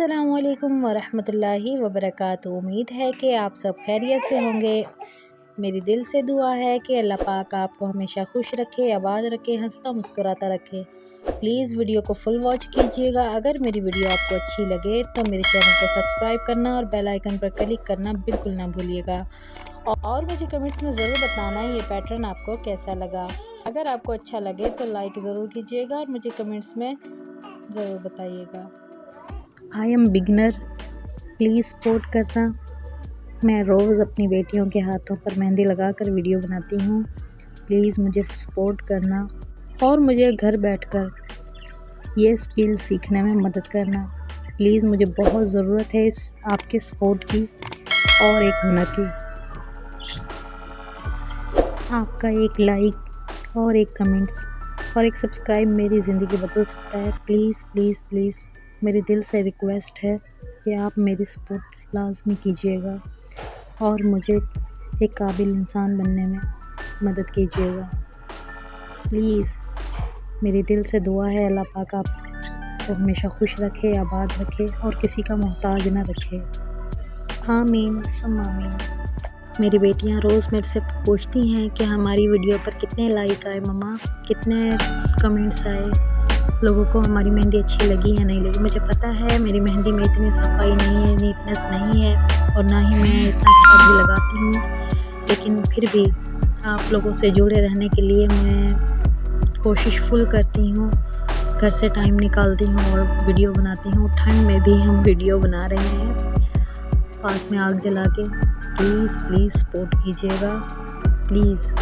अस्सलामु अलैकुम वरहमतुल्लाहि वबरकातुहू। उम्मीद है कि आप सब खैरियत से होंगे। मेरी दिल से दुआ है कि अल्लाह पाक आपको हमेशा खुश रखे, आबाद रखे, हंसता मुस्कुराता रखे। प्लीज़ वीडियो को फुल वॉच कीजिएगा। अगर मेरी वीडियो आपको अच्छी लगे तो मेरे चैनल को सब्सक्राइब करना और बेल आइकन पर क्लिक करना बिल्कुल ना भूलिएगा। और मुझे कमेंट्स में ज़रूर बताना ये पैटर्न आपको कैसा लगा। अगर आपको अच्छा लगे तो लाइक ज़रूर कीजिएगा और मुझे कमेंट्स में ज़रूर बताइएगा। I am beginner, please support करना। मैं रोज़ अपनी बेटियों के हाथों पर मेहंदी लगाकर वीडियो बनाती हूँ। प्लीज़ मुझे सपोर्ट करना और मुझे घर बैठकर ये स्किल सीखने में मदद करना। प्लीज़ मुझे बहुत ज़रूरत है इस आपके सपोर्ट की और एक हुनर की। आपका एक लाइक और एक कमेंट्स और एक सब्सक्राइब मेरी ज़िंदगी बदल सकता है। प्लीज़ प्लीज़ प्लीज़ मेरे दिल से रिक्वेस्ट है कि आप मेरी सपोर्ट लाज़मी कीजिएगा और मुझे एक काबिल इंसान बनने में मदद कीजिएगा। प्लीज़ मेरी दिल से दुआ है अल्लाह पाक आपको हमेशा खुश रखे, आबाद रखे और किसी का मोहताज ना रखे। आमीन सुम्मा आमीन। मेरी बेटियां रोज़ मेरे से पूछती हैं कि हमारी वीडियो पर कितने लाइक आए मम्मा, कितने कमेंट्स आए, लोगों को हमारी मेहंदी अच्छी लगी या नहीं लगी। मुझे पता है मेरी मेहंदी में इतनी सफाई नहीं है, नीटनेस नहीं है और ना ही मैं इतना अच्छा भी लगाती हूँ, लेकिन फिर भी आप लोगों से जुड़े रहने के लिए मैं कोशिश फुल करती हूँ। घर से टाइम निकालती हूँ और वीडियो बनाती हूँ। ठंड में भी हम वीडियो बना रहे हैं पास में आग जला के। प्लीज़ प्लीज़ सपोर्ट कीजिएगा प्लीज़।